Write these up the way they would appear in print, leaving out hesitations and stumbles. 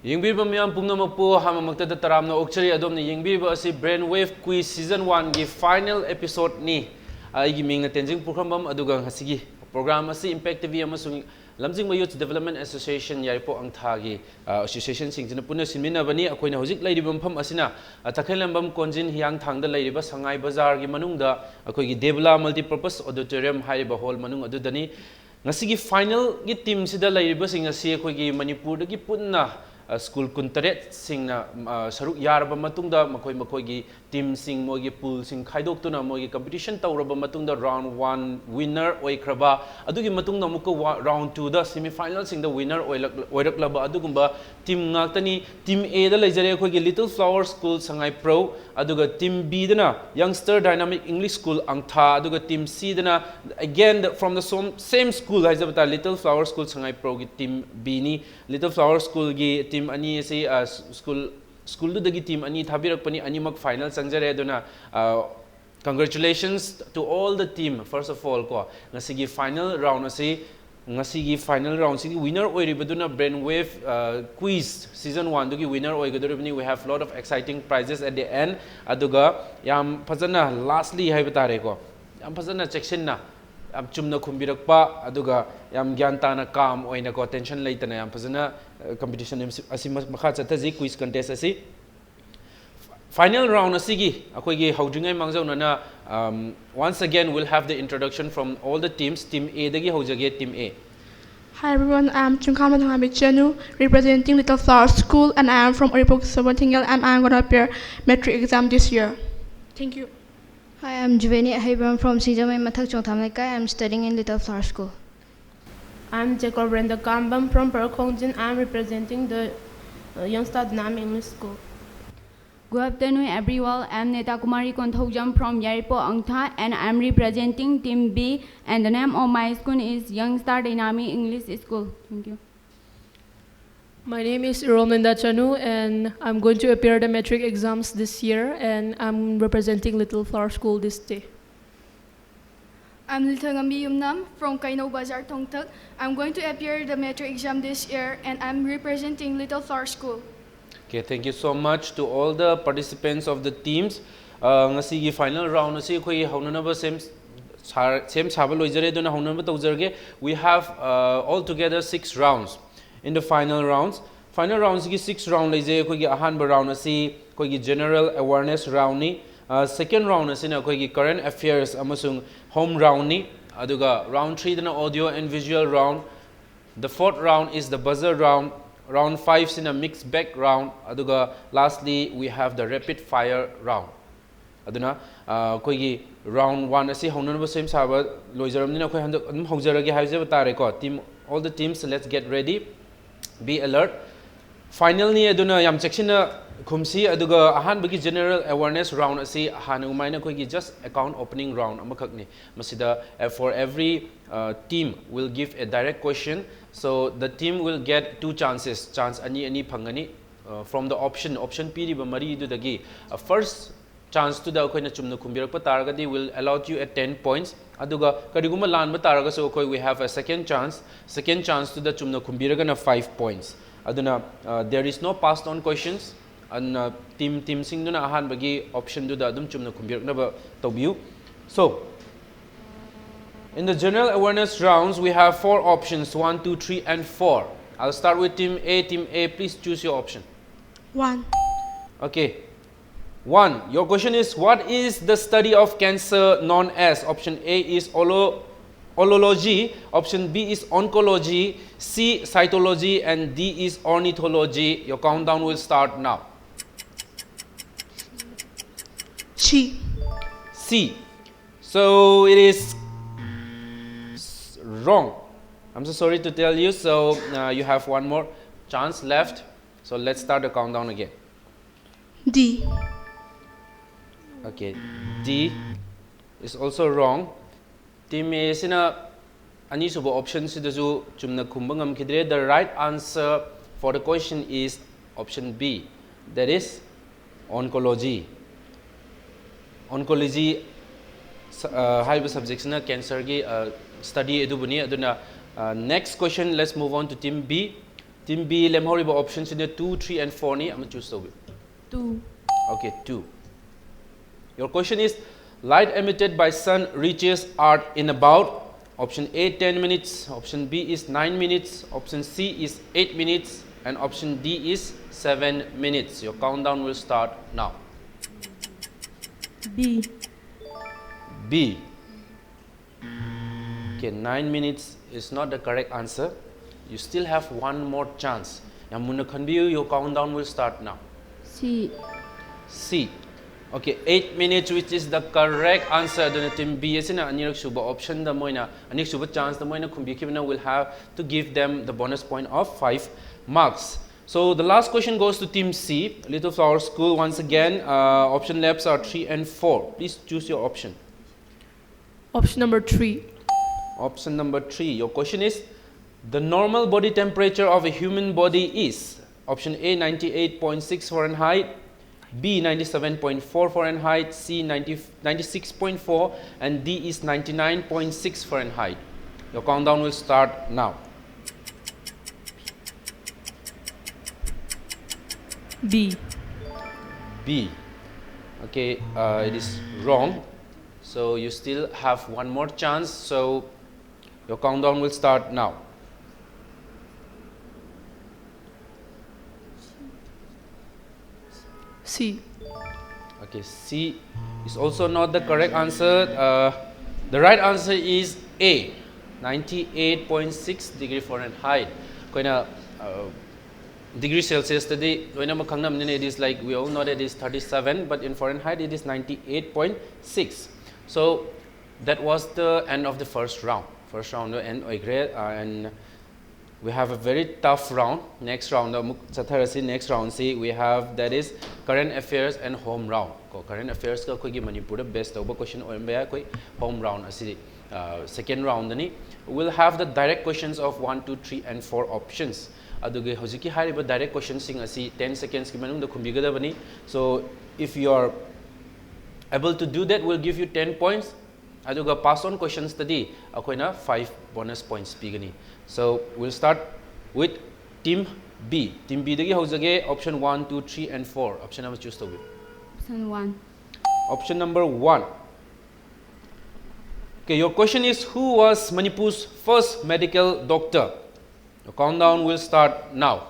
Yingbiba miyam pumnamakpo hamamaktada taramna okchari adomna yingbiba asi Brainwave quiz season 1 gi final episode ni aigi mingna tenzing program aduga hasigi program asi impact tv amasung lamjing youth development association Yairipok Angtha gi association singjina punna simina bani akoina hojik lairiba mpham asina takhailambam konjin hiang thangda lairiba sangai bazar gi manungda akoigi Devla multipurpose auditorium haiba hall manung adudani ngasigi final gi team sida lairiba singa si akoigi Manipur gi punna school kuntaret singna saruk yaraba matungda makoi gi team sing mogi pool sing khaidok mogi competition tawraba matungda round 1 winner oikraba adugi matungda muko round 2 da semi final sing the winner oiraklaba adugumba team ngaktani team A da lejare khoi gi Little Flower School Sangai Pro aduga team B dana youngster dynamic English school Angtha aduga team C dana again from the same school haizabata Little Flower School Sangai Pro gi team B ni Little Flower School gi team ani si school do dagi team ani thabirak pani animak final sangjare aduna congratulations to all the team first of all ko ngasigi final round asi ngasigi final round sigi winner oiribaduna Brainwave quiz season 1 dugi winner oigadoribni we have lot of exciting prizes at the end aduga yam phajana lastly haibitare ko yam phajana section na am chumna khumbirakpa aduga yam gyanta na kam oina ko tension leitana yam phajana competition asi makha chataji quiz contest asi final round asigi akoigi haudringai mangjauna na once again we'll have the introduction from all the teams. Team A dagi haujage team A. Hi everyone, I'm Chungkama Chanu representing Little Flower School and I am from Yairipok Sabantingal and I'm going to appear metric exam this year. Thank you. Hi, I'm Juveni Ahibam from Sijamai Mathak Chongthamlaikai. I'm studying in Little Flower School. I'm Jacob Brenda Kambam from Parakongjin. I'm representing the Youngster Dynamic English School. Good afternoon, everyone. I'm Neta Kumari Konthogjam from Yairipok Angtha, and I'm representing Team B. And the name of my school is Youngstar Dynamic English School. Thank you. My name is Rominda Chanu, and I'm going to appear the metric exams this year, and I'm representing Little Flower School this day. I'm Little Ngambi Yumnam from Kaino Bazar Tongtak. I'm going to appear the metric exam this year, and I'm representing Little Flower School. Okay, thank you so much to all the participants of the teams. Ngasi final round asi khoi haunanaba same chaba loijare dona haunanaba tawjarge. We have altogether 6 rounds in the final rounds. Final rounds ki 6 round leije khoi gi ahanba round asi khoi gi general awareness round ni. Second round asi na khoi gi current affairs amasung home round ni. Aduga round 3 dana audio and visual round. The fourth round is the buzzer round. Round 5 is in a mixed bag round. Aduga lastly we have the rapid fire round. Aduna koi round 1 asi haunanaba same saba loijaramnina koi handak adum haujarage haijaba tare ko team all the teams let's get ready, be alert. Final ni aduna yam chekshina khumsi aduga ahan bagi general awareness round asi ahan umaina koi just account opening round amakak ni masida for every team will give a direct question, so the team will get 2 chances chance ani phangani from the option piriba mari du dagi first chance to the koina chumna khumbirakpa taragadi will allow you at 10 points aduga kariguma lanba taraga so koi we have a second chance to the chumna khumbiraga na 5 points aduna there is no passed on questions and team sing duna ahan bagi option du da adum chumna khumbirakna ba tawbiu. So in the general awareness rounds we have 4 options 1 2 3 and 4. I'll start with team A, please choose your option. 1. Okay, 1. Your question is, what is the study of cancer known as? Option A is olology, option B is oncology, C cytology, and D is ornithology. Your countdown will start now. C. So it is wrong. I'm so sorry to tell you. So you have one more chance left. So let's start the countdown again. D. Okay, D is also wrong. Team A sina ani subo option sidasu chumna kumbangam kidre. The right answer for the question is option B. That is oncology. Oncology high subjects na cancer ki study edubuni aduna. Next question, let's move on to team B. Team B lemhoriba options in the 2, 3 and 4 ni ama choose to be. 2. Okay, 2. Your question is light emitted by sun reaches earth in about option A 10 minutes, option B is 9 minutes, option C is 8 minutes and option D is 7 minutes. Your countdown will start now. B. B. Okay, 9 minutes is not the correct answer. You still have one more chance. Your countdown will start now. C. C. Okay, 8 minutes, which is the correct answer. The team B is in a suba option. The moina, a suba chance. The moina kumbikivina will have to give them the bonus point of 5 marks. So the last question goes to team C, Little Flower School. Once again, option lefts are 3 and 4. Please choose your option. Option number 3. Option number 3. Your question is the normal body temperature of a human body is option A 98.6 Fahrenheit, B 97.4 Fahrenheit, C 96.4 and D is 99.6 Fahrenheit. Your countdown will start now. B. B. Okay, it is wrong. So you still have one more chance. So your countdown will start now. C. Okay, C is also not the correct answer. The right answer is A, 98.6 degree Fahrenheit. Degree Celsius today, it is like we all know that it is 37, but in Fahrenheit it is 98.6. So that was the end of the first round. First round end and we have a very tough round. Next round, next round, see we have that is current affairs and home round. Current affairs ka koi Manipur best over question or home round. Second round, we'll have the direct questions of 1, 2, 3 and 4 options. Adugi hojiki hariba direct questions sing asi 10 seconds ki manung da khumbigadabani. So if you are able to do that, we'll give you 10 points. Aduga pass on questions study akoina 5 bonus points pigani. So we'll start with team B. Team B dagi hojage option 1, 2, 3 and 4. Option number choose to be. Option 1. Option number 1. Okay, your question is who was Manipur's first medical doctor? The countdown will start now.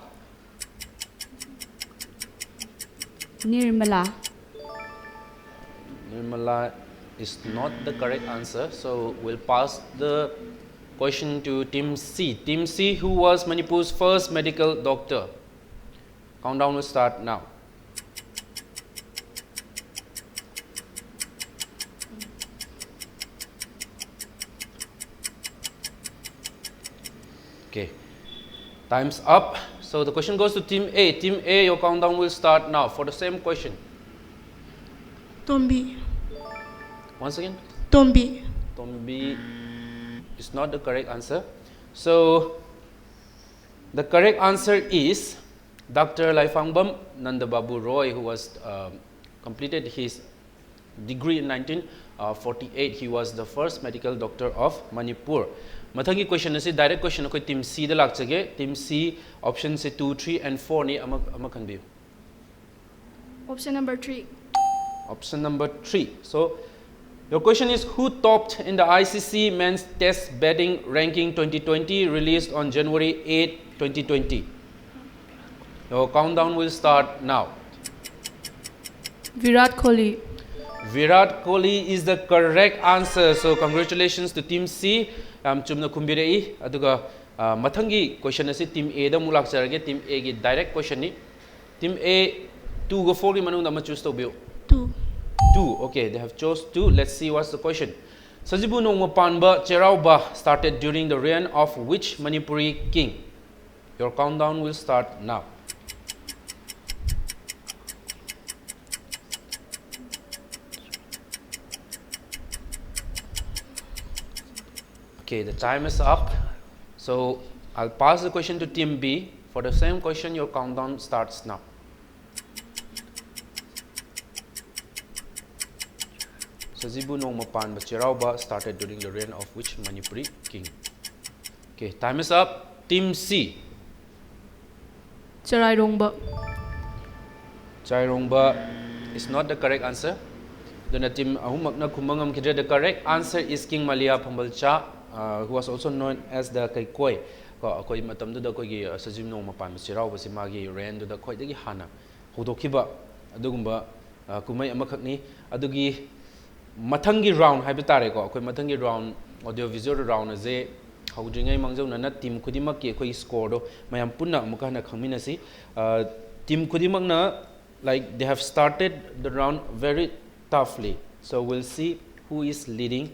Nirmala. Nirmala is not the correct answer, so we'll pass the question to team C. Team C, who was Manipur's first medical doctor? Countdown will start now. Okay, time's up. So the question goes to team A. Team A, your countdown will start now for the same question. Tombi. Once again. Tombi. Tombi is not the correct answer. So the correct answer is Dr. Laifangbam Nandababu Roy, who was completed his degree in 1948. He was the first medical doctor of Manipur. Mathangi question is direct question okay team C da lakchage. Team C option se 2, 3 and 4 ni ama kanbi. Option number 3. Option number 3. So your question is who topped in the ICC men's test batting ranking 2020 released on January 8, 2020. Your countdown will start now. Virat Kohli. Virat Kohli is the correct answer. So congratulations to team C. Chumna kumbirei aduga mathangi question asi team A da mulak charage team A gi direct question ni. Team A 2 go 4 gi manung da ma choose to biu. 2. 2. Okay, they have chose 2. Let's see what's the question. Sajibu Nongma Panba Cherauba started during the reign of which Manipuri king? Your countdown will start now. Okay, the time is up. So I'll pass the question to team B. For the same question, your countdown starts now. Sajibu Nongmapan Cherauba started during the reign of which Manipuri king? Okay, time is up. Team C. Charairongba. Chairongba is not the correct answer. The team ahumakna kumbangam kidre. The correct answer is King Malia Pambalcha, who was also known as the Kaikoi. Koi matamdu da koi sajim no mapan sirau basi magi ran da koi dagi hana. Hudokiba adugumba kumai amakakni adugi mathangi round haibitare ko koi mathangi round audio visual round aze haudringai mangjaw na team khudimak ki koi score do mayam punna amuka na khangminasi team khudimak na like they have started the round very toughly, so we'll see who is leading.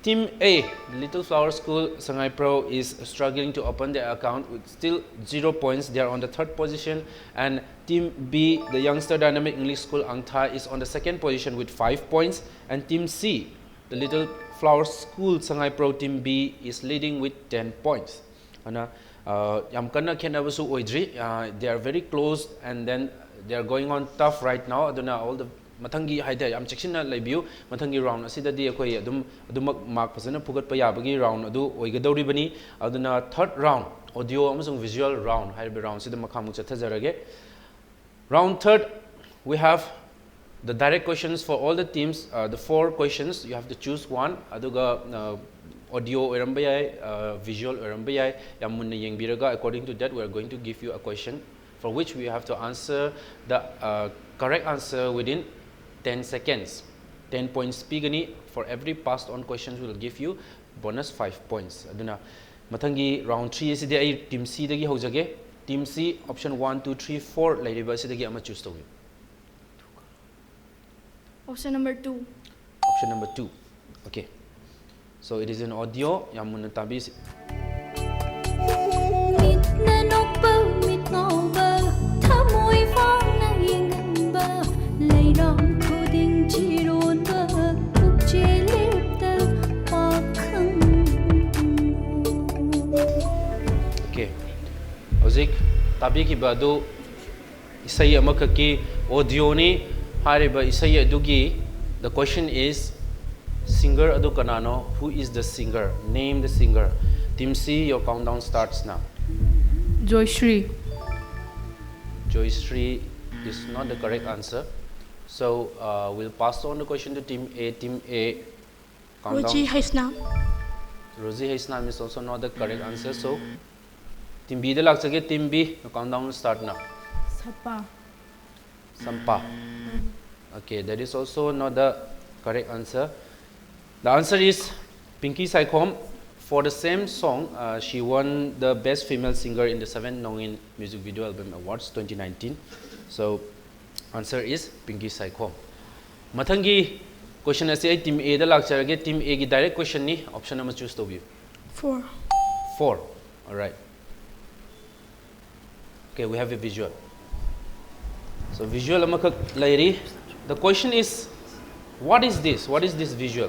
Team A, Little Flower School Sangai Pro, is struggling to open their account with still 0 points. They are on the 3rd position. And Team B, the Youngster Dynamic English School Angtha, is on the 2nd position with 5 points. And Team C, the Little Flower School Sangai Pro Team B, is leading with 10 points. Yamkana Kenabasu Oidri, they are very close, and then they are going on tough right now. Aduna all the Matangi haida am chekshina lebiu Matangi round asidadi akoi adumak mark pasana pugat pa yabagi round adu oigadori bani aduna 3rd round audio amasung visual round haibe round sida makhamu chathajarage. Round 3rd, we have the direct questions for all the teams. The 4 questions you have to choose one. Aduga audio oiramba yai, visual oiramba yai, yamunna yengbiraga. According to that, we are going to give you a question for which we have to answer the correct answer within 10 seconds. 10 points pigani. For every passed on questions, we will give you bonus 5 points. Aduna mathangi round 3 is the team C dagi hojage. Team C option 1 2 3 4 lairiba sidagi ama choose to. Option number 2. Option number 2. Okay. So it is an audio yamun tabi. Hojik tabi ki badu isai amakaki audio ni hariba isai adugi. The question is singer adu kanano. Who is the singer? Name the singer. Team C, your countdown starts now. Joyshri. Joyshri is not the correct answer. So we'll pass on the question to Team A. Team A. Countdown. Rosie Haisnam. Rosie Haisnam is also not the correct answer. So Team B, the last again. Team B, the countdown will start now. Sapa. Sampa. Okay, that is also not the correct answer. The answer is Pinky Saikom. For the same song, she won the Best Female Singer in the 7th Nongin Music Video Album Awards 2019. So, answer is Pinky Saikom. Mathangi question is Team A the lakcharage. Team A ki direct question ni option number choose to be 4. 4. All right. Okay, we have a visual. So visual amakak lairi. The question is, what is this? What is this visual?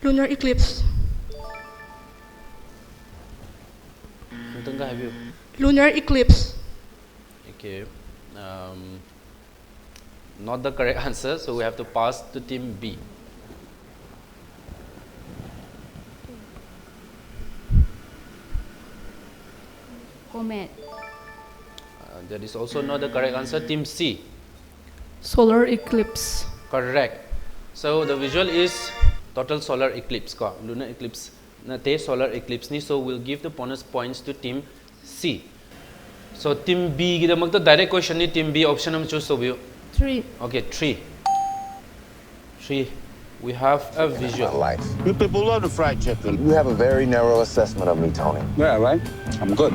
Lunar eclipse. Have you? Lunar eclipse. Okay. Not the correct answer, so we have to pass to Team B. Comet. That is also not the correct answer. Team C. Solar eclipse. Correct. So the visual is total solar eclipse. Lunar eclipse. Nate solar eclipse ni. So we'll give the bonus points to Team C. So Team B gida magto direct question ni Team B option nam choose to be 3. okay 3. 3. We have a visual. Life. You people love the fried chicken. You have a very narrow assessment of me, Tony. Yeah, right. I'm good.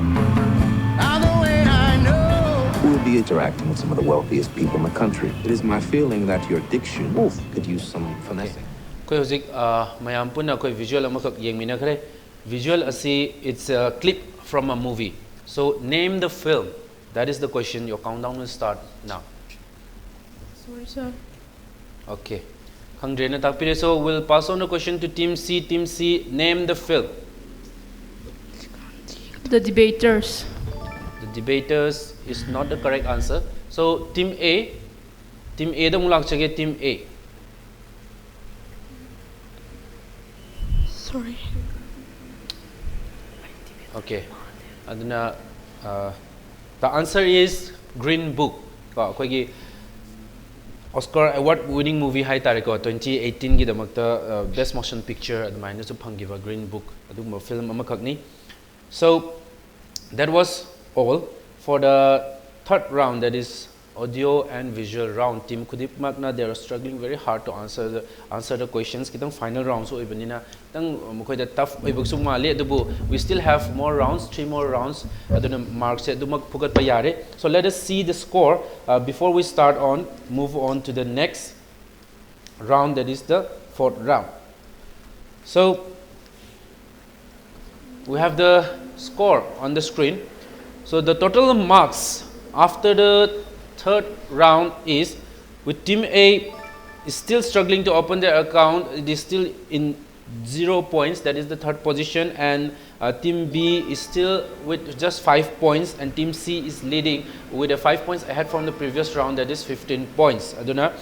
We'll be interacting with some of the wealthiest people in the country. It is my feeling that your diction could use some finessing. Koi hojik mayam puna koi visual amakak yengmina khare. Visual asi it's a clip from a movie. So name the film. That is the question. Your countdown will start now. Sorry, sir. Okay. So we'll pass on the question to Team C. Team C, name the film. The Debaters. The Debaters is not the correct answer. So Team A the mulak chage Team A. Sorry. Okay. aduna the answer is Green Book ko akogi Oscar award winning movie hai tare ko 2018 gi damakta best motion picture admaina su phangiba Green Book aduma film amakhakni. So that was all for the third round, that is audio and visual round. Team Kudip Magna, they are struggling very hard to answer the questions. Kitang final round so ibanina tang mukhoy da tough ibuk mali adubu we still have more rounds, 3 more rounds aduna marks adumak phugat pa yare. So let us see the score before we move on to the next round, that is the fourth round. So we have the score on the screen. So the total marks after the third round is, with Team A is still struggling to open their account, it is still in 0 points, that is the third position, and Team B is still with just 5 points, and Team C is leading with 5 points ahead from the previous round, that is 15 points. Aduna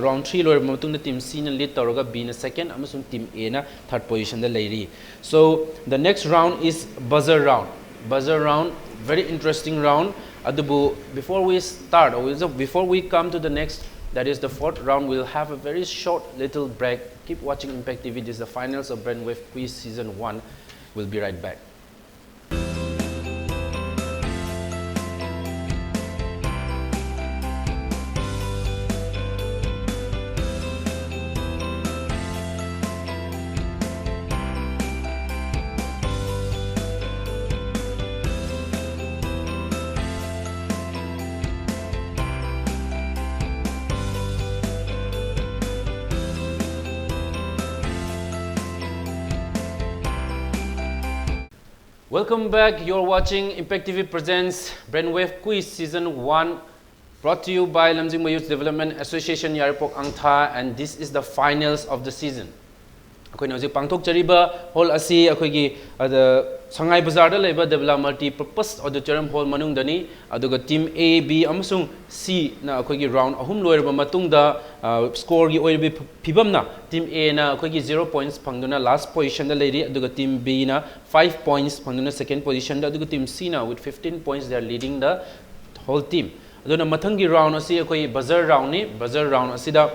round 3 loir matungda Team C na lead tawraga B na second amasung Team A na third position da leiri. So the next round is buzzer round. Buzzer round, very interesting round. Adubu, before we start, or before we come to the next, that is the fourth round, we'll have a very short little break. Keep watching Impact TV. This is the finals of Brainwave Quiz Season 1. We'll be right back. Welcome back. You're watching Impact TV presents Brainwave Quiz Season 1, brought to you by Lamjingma Youth Development Association, Yairipok, Angtha, and this is the finals of the season. Akoina hojik pangthok chariba hall asi akoigi Sangai Bazaar da leba develop multi-purpose auditorium hall manungdani aduga team A, B amasung C na akoigi round ahum loirba matungda score gi oibi phibamna team A na akoigi 0 points phangduna last position da leiri aduga team B na 5 points phangduna second position da aduga team C na with 15 points they are leading the whole team. Aduna mathangi round asi akoi buzzer round ni, buzzer round asida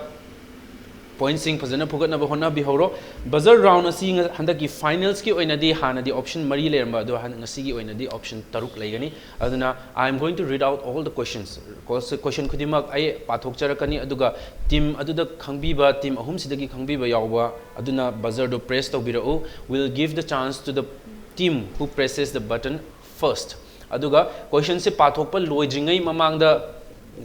points sing phajana phugatna ba honna bi horo. Buzzer round asi handaki finals ki oina di hana di option mari leramba do ngasi gi oina di option taruk leigani. Aduna I am going to read out all the questions. Question khudimak ai pathok charakani aduga team aduda khangbiba team ahum sidagi khangbiba yawba aduna buzzer do press tawbirau. Will give the chance to the team who presses the button first. Aduga question se pathok pa loijingai mamangda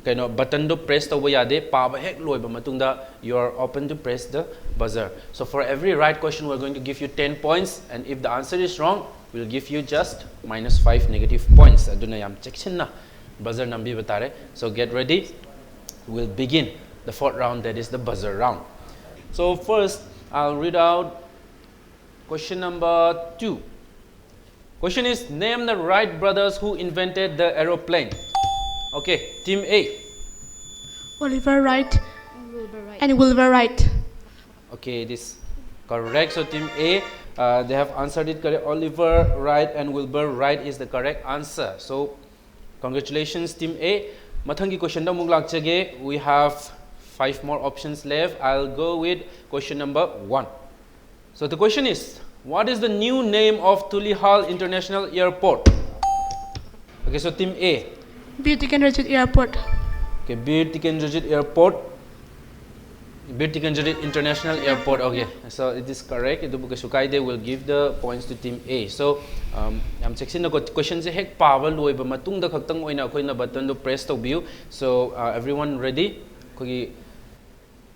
kaino button do press tawba yade paba hek loiba matungda you are open to press the buzzer. So for every right question we are going to give you 10 points, and if the answer is wrong we will give you just -5 negative points. Aduna yam chechinna buzzer nambi batare. So get ready, we'll begin the fourth round, that is the buzzer round. So first I'll read out question number 2. Question is, name the Wright brothers who invented the aeroplane. Okay, team A. Oliver Wright and Wilbur Wright. Okay, it is correct. So team A, they have answered it correct. Oliver Wright and Wilbur Wright is the correct answer. So congratulations team A. Mathangi question da muglak chage. We have 5 more options left. I'll go with question number 1. So the question is, what is the new name of Tulihal International Airport? Okay, so team A. Bir Tikenrajit Airport. Okay, Bir Tikenrajit Airport. Bir Tikenrajit International Airport. Okay, so it is correct. Idu buka sukai they will give the points to team A. So am section na question se hek power loy ba matung da khaktang oina khoi na button do press to view. So everyone ready? Kogi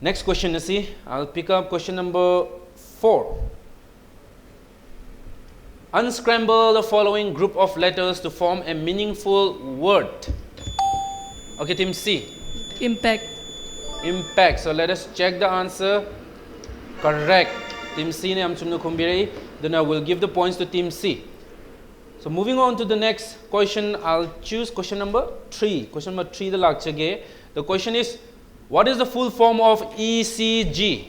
next question na si I'll pick up question number 4. Unscramble the following group of letters to form a meaningful word. Okay, team C. Impact. Impact. So let us check the answer. Correct. Team C ne am chumna khumbirei. Then I will give the points to team C. So moving on to the next question, I'll choose question number 3. Question number 3 the lakchage. The question is, what is the full form of ECG?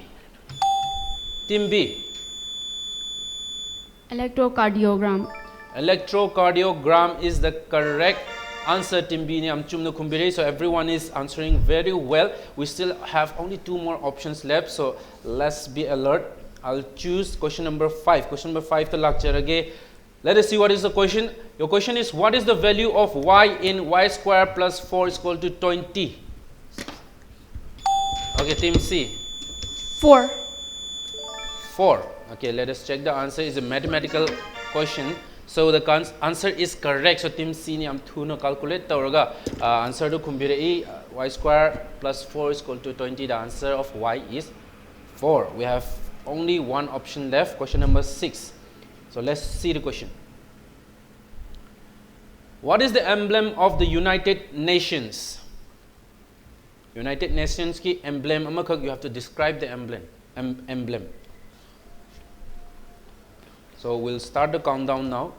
Team B. Electrocardiogram. Electrocardiogram is the correct answer. Team B ni am chumna khumbire. So everyone is answering very well. We still have only 2 more options left. So let's be alert. I'll choose question number 5. Question number 5 to lakcharage. Let us see what is the question. Your question is, what is the value of y in y square plus 4 is equal to 20? Okay, team C. 4. 4. Okay, let us check the answer. It's a mathematical question. So the answer is correct. So team C ni am thuna calculate tawraga answer to kumbire y square plus 4 is equal to 20. The answer of y is 4. We have only one option left. Question number 6. So let's see the question. What is the emblem of the United Nations? United Nations ki emblem amakak, you have to describe the emblem. So we'll start the countdown now.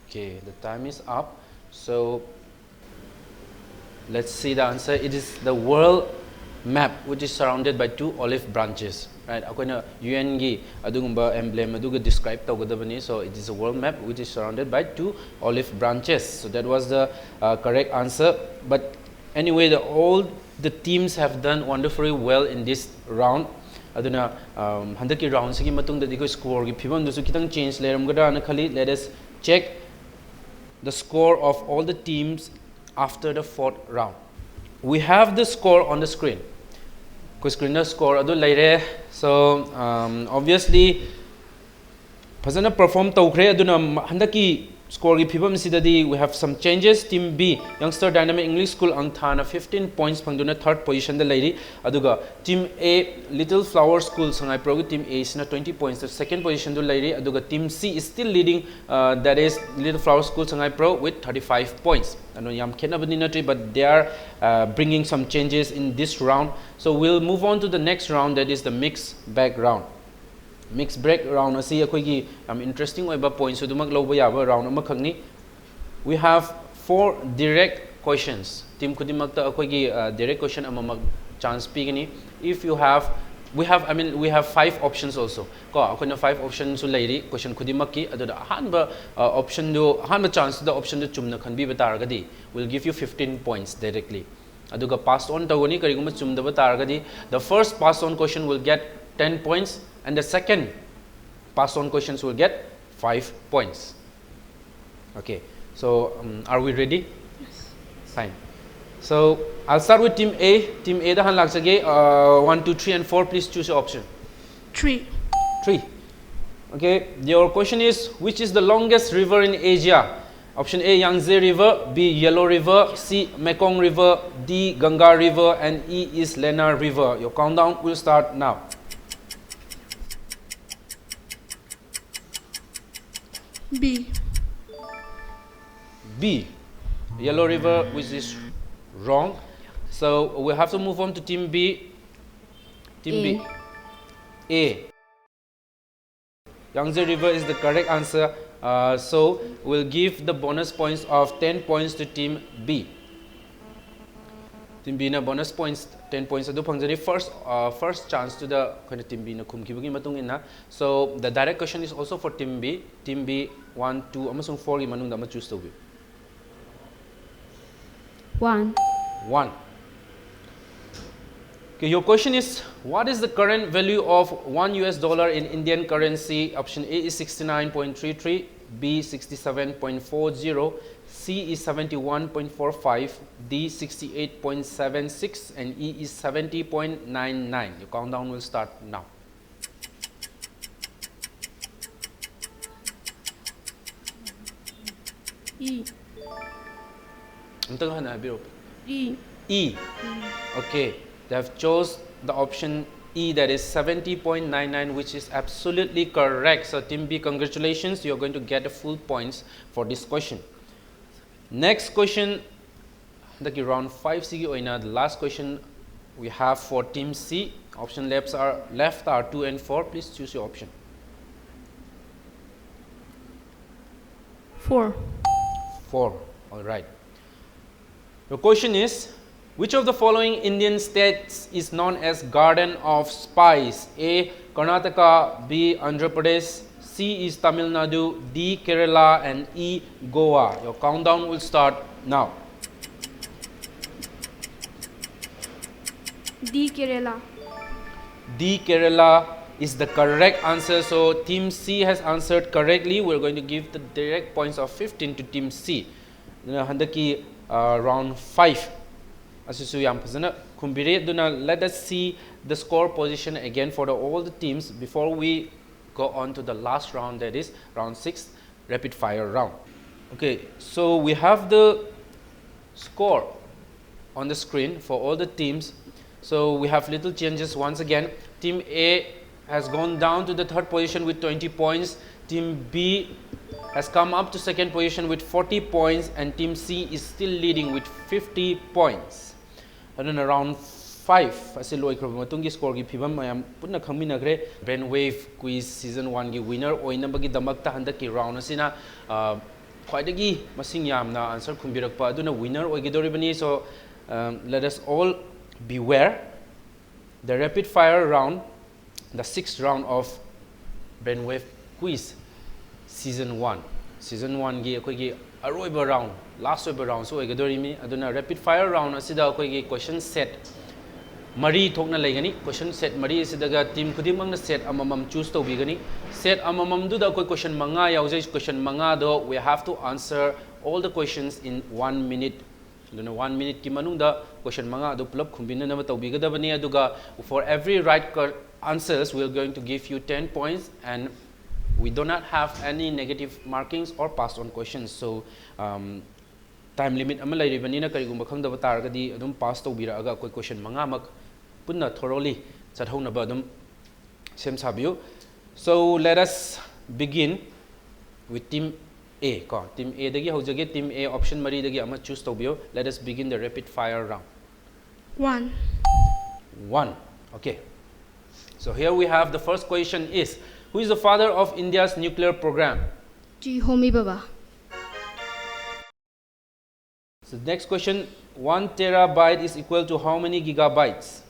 Okay, the time is up. So let's see the answer. It is the world map, which is surrounded by 2 olive branches. Right? Akoina UN gi adugumba emblem aduga describe tawgadabani. So it is a world map which is surrounded by 2 olive branches. So that was the correct answer. But anyway, all the teams have done wonderfully well in this round. Aduna handaki round sigi matungda diko score gi phibam dusu kitang change leramgada na khali. Let us check the score of all the teams after the 4th round. We have the score on the screen. Screen score adu laire. So obviously phasana perform tawkhre aduna handaki score gi phibam sidadi we have some changes. Team B, Youngster Dynamic English School Angtha na 15 points phangduna 3rd position da lairi. Aduga Team A, Little Flower School Sangai Pro team A is na 20 points, the 2nd position do lairi. Aduga Team C is still leading, that is Little Flower School Sangai Pro with 35 points. Ano yam kenabani natri, but they are bringing some changes in this round. So we'll move on to the next round, that is the mixed bag round. Mixed break round asi akoigi interesting oiba points udumak loba yaba round amakhangni. We have 4 direct questions. Team kudimakta akoigi direct question amamak chance pigani. If you have we have 5 options also. Ko akoina 5 options su lairi question kudimakki aduda ahanba option do ahanba chance the option do chumna khanbi bataragadi will give you 15 points directly. Aduga passed on tawani kariguma chumda bataragadi the first passed on question will get 10 points. And the second passed on questions will get 5 points. Okay, so are we ready? Yes. Fine. So I'll start with Team A. Team A, the hand lagsage 1, 2, 3, and 4. Please choose your option. 3. 3. Okay, your question is, which is the longest river in Asia? Option A, Yangtze River, B, Yellow River, C, Mekong River, D, Ganga River, and E is Lena River. Your countdown will start now. B. B, Yellow River, which is wrong. So we have to move on to Team B. Team B. A. Yangtze River is the correct answer. So we'll give the bonus points of 10 points to Team B. Team B na bonus points 10 points adu phangjani first chance to the Team B na khumkibagi matung ina. So the direct question is also for Team B. Team B 1, 2 amasung 4 gi manung da ma choose to be 1. 1. Okay, your question is, what is the current value of $1 in Indian currency? Option A is 69.33, B 67.40, C is 71.45, D 68.76, and E is 70.99. Your countdown will start now. E. E. E. Okay, they have chose the option E, that is 70.99, which is absolutely correct. So Team B, congratulations, you are going to get the full points for this question. Next question, the round 5 sigi oina, the last question we have for Team C. Option left are 2 and 4. Please choose your option. 4. 4. All right. The question is, which of the following Indian states is known as Garden of Spice? A. Karnataka, B. Andhra Pradesh, C is Tamil Nadu, D. Kerala, and E. Goa. Your countdown will start now. D. Kerala. D. Kerala is the correct answer. So Team C has answered correctly. We're going to give the direct points of 15 to Team C. Handaki round 5. Asisu yam phazana khumbire duna. Let us see the score position again for all the teams before we go on to the last round, that is round 6, rapid fire round. Okay, so we have the score on the screen for all the teams. So we have little changes once again. Team A has gone down to the 3rd position with 20 points. Team B has come up to 2nd position with 40 points, and Team C is still leading with 50 points. And then around 5 asi loi khrob matungi score gi phibam mayam punna khangminagre Brainwave quiz season 1 gi winner oinabagi damakta handaki round asina khwaidagi masing yamna answer khumbirakpa aduna winner oigidoribani. So let us all beware. The rapid fire round, the 6th round of Brainwave quiz season 1 gi akoi gi aroiba round, last oiba round so oigadorimi. Aduna rapid fire round asida akoi gi question set Mari thokna laigani. Question set Mari sidaga team khudimang na set amamam choose to bigani. Set amamam du da koi question manga yaujai question manga do we have to answer all the questions in 1 minute. Duna 1 minute ki manungda question manga do pulap khumbina na tawbigadabani. Aduga for every right answers we are going to give you 10 points, and we do not have any negative markings or passed on questions. So time limit ama lairibani na karigumba khangdaba taragadi adum pass tawbiraaga koi question manga mak punna thoroughly chathaunaba adum sem sabiu. So let us begin with Team A. Team A dagi haujage. Team A option mari dagi ama choose tawbiu. Let us begin the rapid fire round. 1. 1. Okay. So here we have the first question is, who is the father of India's nuclear program? G. Homi Baba. So the next question, 1 terabyte is equal to how many gigabytes?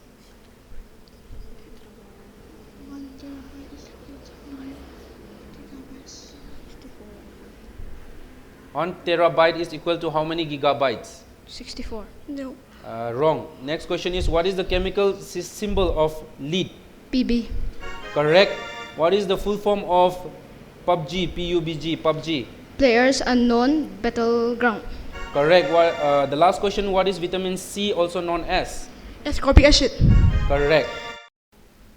1 terabyte is equal to how many gigabytes? 64. No. Wrong. Next question is, what is the chemical symbol of lead? PB. Correct. What is the full form of PUBG? PUBG, PUBG. Players Unknown Battleground. Correct. The last question, what is vitamin C also known as? Ascorbic acid. Correct.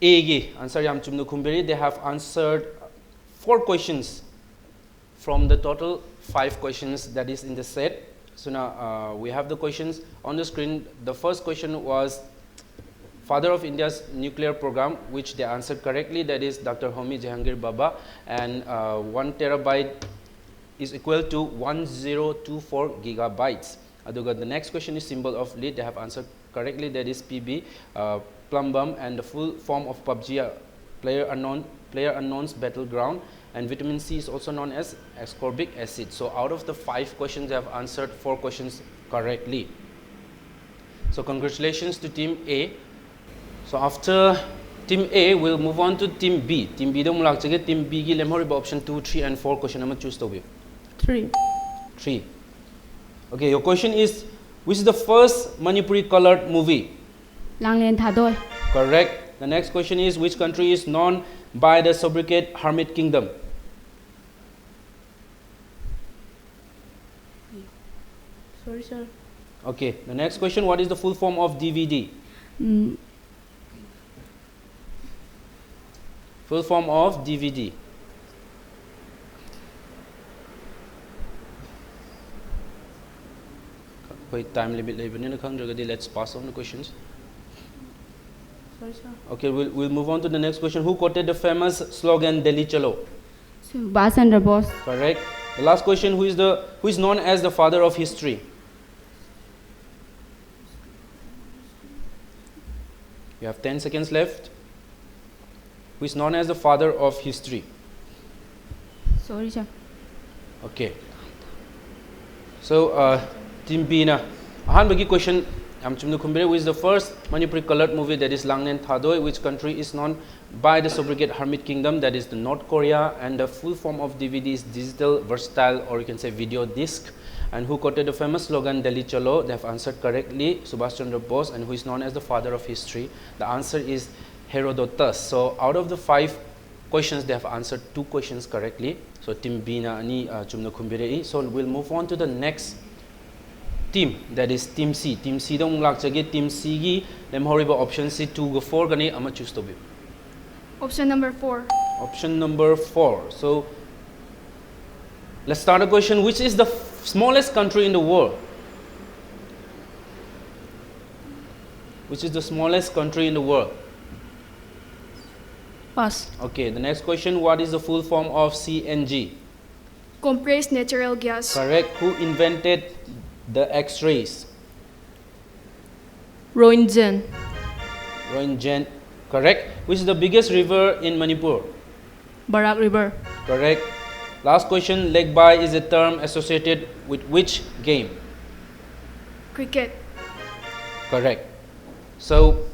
A answer yam chumnu khumberi. They have answered 4 questions from the total 5 questions that is in the set. So now we have the questions on the screen. The first question was father of India's nuclear program, which they answered correctly. That is Dr. Homi Jehangir Baba. And 1 terabyte is equal to 1024 gigabytes. Aduga, the next question is symbol of lead. They have answered correctly. That is PB, plum bomb, and the full form of PUBG, player unknown's battleground. And vitamin C is also known as ascorbic acid. So out of the 5 questions, they have answered 4 questions correctly. So congratulations to Team A. So after Team A, we'll move on to Team B. Team B do mulak chage. Team B gi lemhoriba option 2, 3, and 4 question number choose to be 3. 3. Okay, your question is, which is the first Manipuri colored movie? Langlen Thadoi. Correct. The next question is, which country is known by the sobriquet Hermit Kingdom? Sorry, sir. Okay. The next question, what is the full form of DVD? Full form of DVD. Wait, time limit. Let's pass on the questions. Sorry, sir. Okay, we'll move on to the next question. Who quoted the famous slogan Delhi Chalo? Subhash Chandra Bose. Correct. The last question, who is known as the father of history? You have 10 seconds left. Who is known as the father of history? Sorry, sir. Okay. So, Team B na Ahanbagi question Amchumnu Kumbire, which is the first Manipuri colored movie that is Langnen Thadoi, which country is known by the sobriquet Hermit Kingdom, that is the North Korea, and the full form of DVD is digital, versatile, or you can say video disc. And who quoted the famous slogan Delhi Chalo? They have answered correctly, Subhash Chandra Bose, and who is known as the father of history. The answer is Herodotus. So out of the 5 questions, they have answered 2 questions correctly. So team B na ani chumna khumbirei. So we'll move on to the next team, that is team C. Team C dong lak chage team C gi lem horiba option C 2 go 4 gani ama choose to be. Option number 4. Option number 4. So let's start a question. Which is the smallest country in the world? Which is the smallest country in the world? Pass. Okay, the next question. What is the full form of CNG? Compressed natural gas. Correct. Who invented the X-rays? Roentgen. Roentgen. Correct. Which is the biggest river in Manipur? Barak River. Correct. Last question. Leg bye is a term associated with which game? Cricket. Correct. So,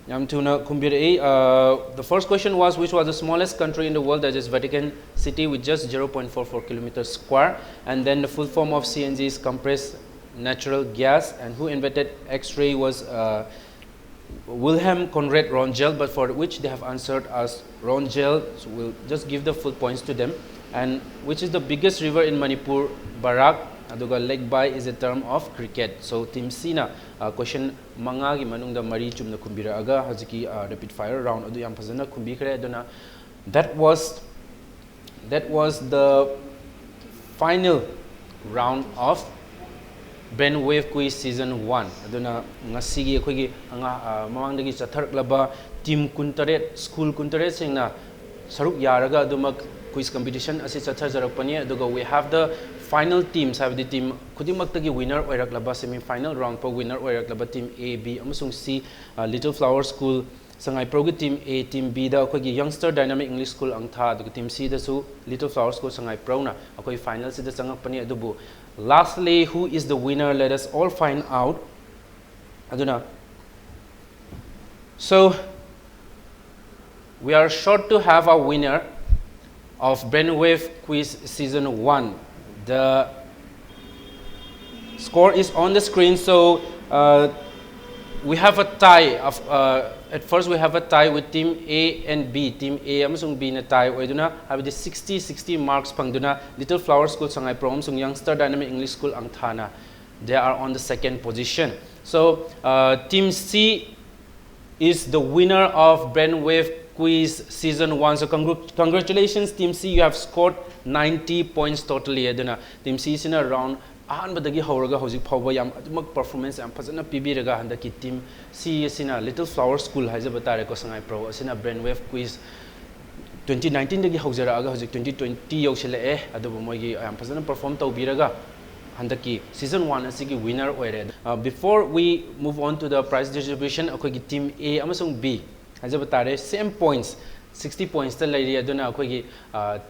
the first question was, which was the smallest country in the world? That is Vatican City with just 0.44 kilometers square. And then the full form of CNG is compressed natural gas. And who invented X-ray was Wilhelm Conrad Röntgen, but for which they have answered as Röntgen. So we'll just give the full points to them. And which is the biggest river in Manipur? Barak. Aduga leg bye is a term of cricket. So team C na question manga gi manungda mari chumna kumbira aga hajiki rapid fire round adu yam phajana kumbi khare aduna that was the final round of Brainwave quiz season 1 aduna ngasi gi akhoi gi anga mamang dagi chatharklaba team kuntaret school kuntaret singna saruk yaraga adumak quiz competition asi chathar jarakpani aduga we have the final teams have the team Kudimaktagi winner oiraklaba semi final round po winner oiraklaba team A, B amasung C Little Flower School Sangai Pro team A, team B da akogi youngster dynamic English school Angtha aduga team C da su Little Flower School Sangai Pro na akoi final sida sangakpani adubu lastly who is the winner, let us all find out aduna. So we are sure to have a winner of Brainwave quiz season 1. The score is on the screen, so we have a tie of at first we have a tie with team A and B. Team A amasung B na tie oiduna have the 60 marks pangduna Little Flower School Sangai Pro amasung Youngster Dynamic English School Angthana. They are on the 2nd position. So team C is the winner of Brainwave quiz season 1. So congratulations team C, you have scored 90 points totally. Aduna team C is in around ahanbadagi hawraga hojik phawba yam adumak performance am phajana pibiraga handaki team C is in a Little Flower School haijaba tare ko Sangai Pro asina Brainwave quiz 2019 dagi hawjaraga hojik 2020 yaushile adubu moigi am phajana perform tawbiraga handaki season 1 asigi winner oire. Before we move on to the prize distribution akogi team A amasung B haijaba tare same points 60 points ta lairi aduna akogi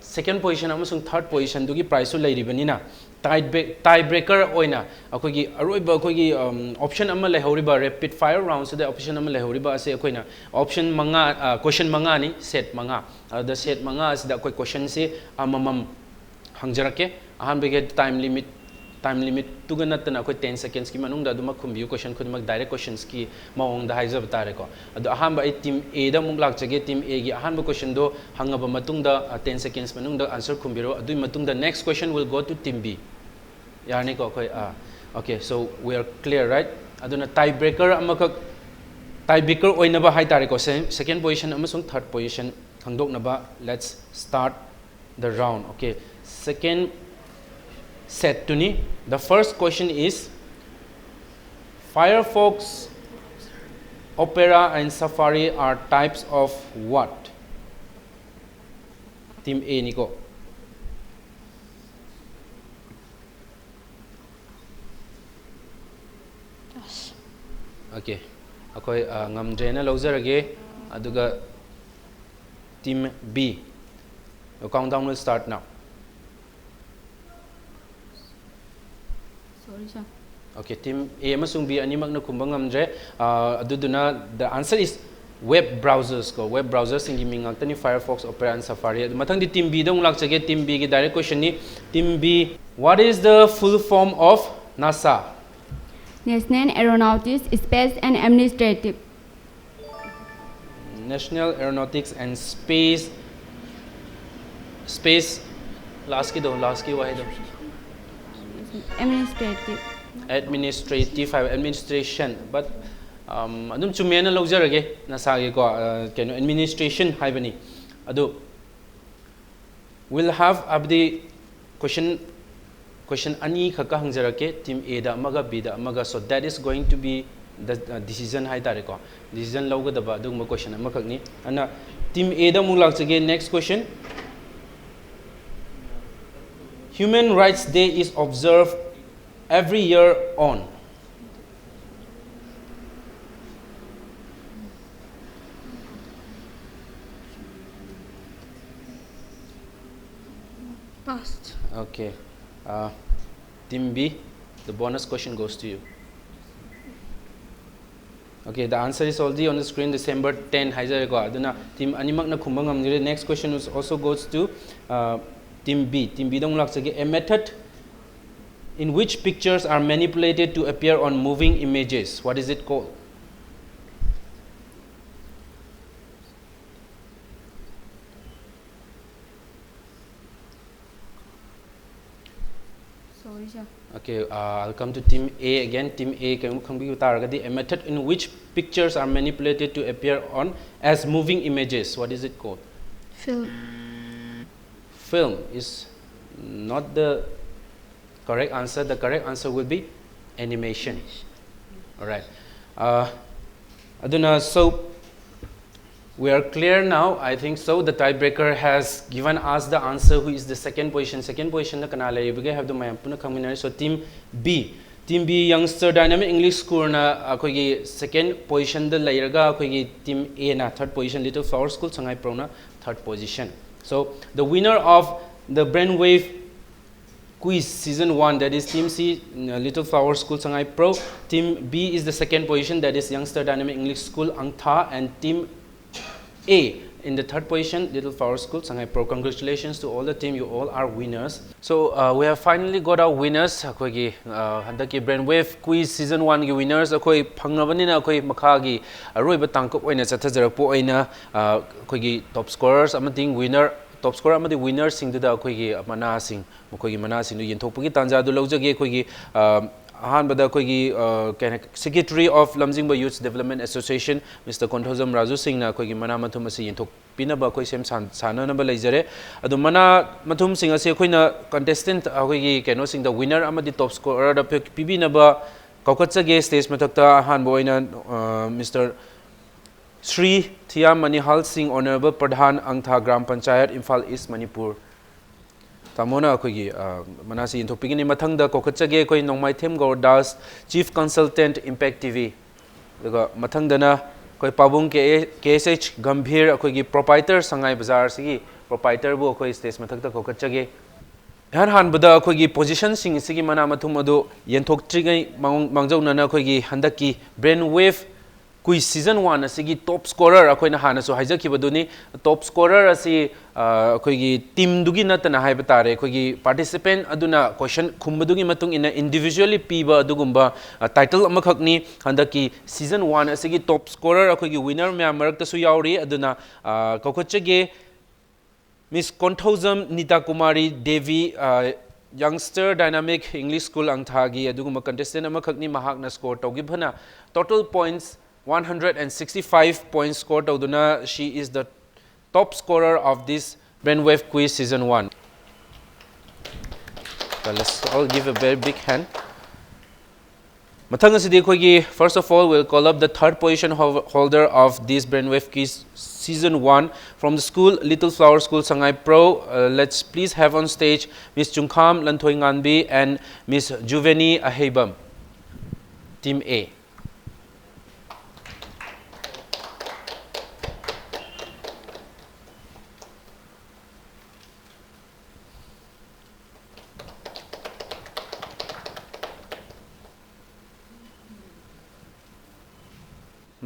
second position amasung third position dugi prize su lairi banina tie breaker oina akogi aroiba akogi option amma lehoriba rapid fire round so the option amma lehoriba ase akoina option manga question manga ni set manga the set manga as da koi question se amamam hangjarake ahan bege time limit tuganatana ko 10 seconds ki manung da duma khumbiu question khudmak direct questions ki maong da haija batare ko adu ahamba ai team A da mung lak chage team A gi ahamba question do hangaba matung da 10 seconds manung da answer khumbiro adu matung da next question will go to team B yani ko koi okay, so we are clear, right? Aduna tiebreaker amaka tiebreaker oina ba hai tare ko second position amasung third position hangdok na ba. Let's start the round. Okay, second set to ni. The first question is Firefox, Opera and Safari are types of what? Team A niko. Okay, akoi ngamdre na lawjarage aduga team B. The countdown will start now. Sorry, sir. Okay, team A amasung B animak na kumbang ngamdre. Aduduna the answer is web browsers ko. Web browsers ingi mingak tani Firefox, Opera and Safari. Matang di team B dong lakchage team B ki direct question ni. Team B, what is the full form of NASA? National Aeronautics, Space and Administrative. National Aeronautics and Space. Space. Last ki wahid do. Administrative. Administrative administration, but adum chumena lawjarage NASA ge ko keno administration haibani adu will have abdi question ani khaka hangjarake team A da amaga B da amaga, so that is going to be the decision hai tare ko decision lawgadaba adum question amakhak ni ana team A da mulak chage. Next question. Human Rights Day is observed every year on. Past. Okay. Team B, the bonus question goes to you. Okay, the answer is already on the screen. December 10. Team animak na kumbang ngamnire. Next question also goes to Team B. Team B dong lak sage a method in which pictures are manipulated to appear on moving images. What is it called? Sorry, sir. Okay, I'll come to Team A again. Team A, a method in which pictures are manipulated to appear on as moving images. What is it called? Film. Film is not the correct answer. The correct answer will be animation. All right. Aduna, so we are clear now. I think so. The tiebreaker has given us the answer. Who is the second position? Second position na kanala ibigay have the mayapuna kaminari. So Team B. Team B Youngster Dynamic English School na akogi second position da layraga akogi Team A na third position. Little Flower School Sangai Pro na third position. So the winner of the Brainwave quiz season 1, that is Team C, Little Flower School Sangai Pro. Team B is the second position, that is Youngster Dynamic English School Angtha, and Team A in the third position, Little Flower School Sangai Pro. Congratulations to all the team, you all are winners. So we have finally got our winners. Akogi handaki Brainwave quiz season 1 gi winners akoi phangnabanina akoi makhagi aroiba tangkop oina chathajarappo oina akogi top scorers amating winner top scorer amadi winner sing da akogi mana sing mokogi mana sing yenthokpagi tanja du lawjage akogi ahan bada akogi Secretary of Lamjingba Youth Development Association Mr. Konthozam Raju Singh na akogi mana mathum asi yenthok pinaba akoi sem sana na ba leijare adu mana mathum sing asi akoina contestant akogi keno sing the winner amadi top scorer da pibi na ba kaukachage stage mathakta ahan boina Mr. Sri Thiam Manihal Singh, Honorable Pradhan Angtha Gram Panchayat, Imphal East, Manipur. Tamona akogi manasi intopigini mathangda kokachage koi Nongmai Them Gordas, Chief Consultant Impact TV. Daga mathangdana koi Pabung KSH Gambhir akogi proprietor Sangai Bazaar sigi proprietor bu koi stage mathakta kokachage. Han bada akogi position sing sigi mana mathum adu yenthok trigai mangjau nana akogi handaki Brainwave quiz season 1 asigi top scorer akoina hana so haijaki baduni top scorer asi akoigi team dugi natana haiba tare akoigi participant aduna question khumbadugi matung ina individually piba adugumba title amakhakni handaki season 1 asigi top scorer akoigi winner mya marakta su yauri aduna kokochege Miss Konthozam Nita Kumari Devi Youngster Dynamic English School Angthagi adugumba contestant amakhakni mahakna score tawgibhana total points 165 points scored. Tauduna, she is the top scorer of this Brainwave quiz season 1. So let's all give a very big hand. First of all, we'll call up the third position holder of this Brainwave quiz season 1 from the school Little Flower School Sangai Pro. Let's please have on stage Miss Chungkham Lanthoy Nganbi and Miss Juveni Ahebam, Team A.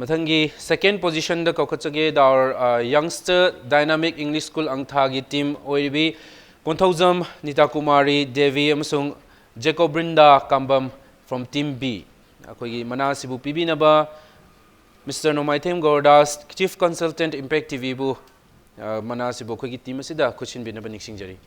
Mathangi second position the Kokachage our youngster dynamic English school Angtha gi team oiribi Konthaujam Nita Kumari Devi amasung Jacob Brinda Kambam from team B. Akogi mana sibu pibinaba Mr. Nomaithem Gordas Chief Consultant Impact TV bu mana sibu kogi team asida kuchin binaba niksingjari.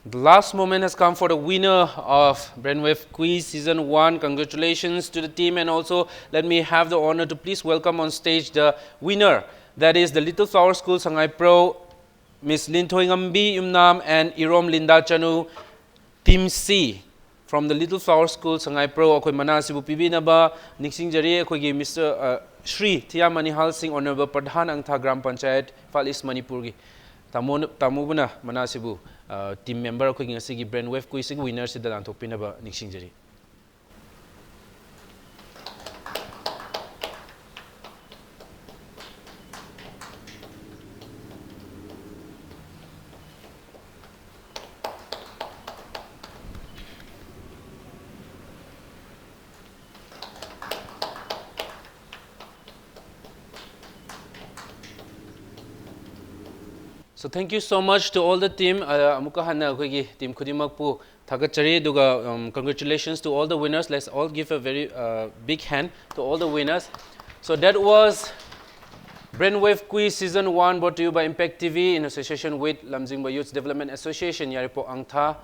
The last moment has come for the winner of Brainwave Quiz Season 1. Congratulations to the team, and also let me have the honor to please welcome on stage the winner. That is the Little Flower School Sangay Pro, Miss Linthoy Ngambi Yumnam and Irom Linda Chanu, Team C. From the Little Flower School Sangay Pro, akoy manasibu pibinaba Niksing Jari akoy Mr. Shri Tia Manihal Singh Honorable Pradhan Angtha Gram Panchayat Fal East Manipur gi. Tamubuna manasibu team member ko ngasi gi Brainwave quiz gi winner si dalan thokpinaba niksingjari. So thank you so much to all the team. Amuka hana kogi team Kudimakpu Thagachari duga congratulations to all the winners. Let's all give a very big hand to all the winners. So that was Brainwave Quiz Season 1 brought to you by Impact TV in association with Lamjingba Youth Development Association, Yairipok Angtha.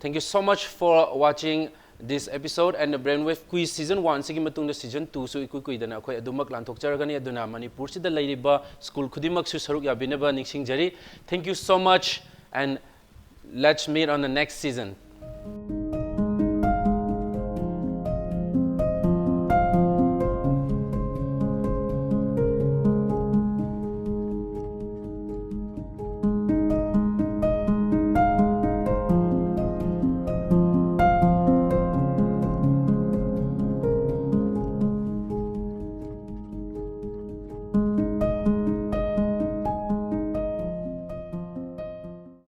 Thank you so much for watching this episode and the Brainwave Quiz Season 1 sigi matungda Season 2 su ikuikuidana akhoi adumak lanthokjaragani aduna Manipur sida leiriba school khudimak su saruk yabinaba niksingjari. Thank you so much and let's meet on the next season.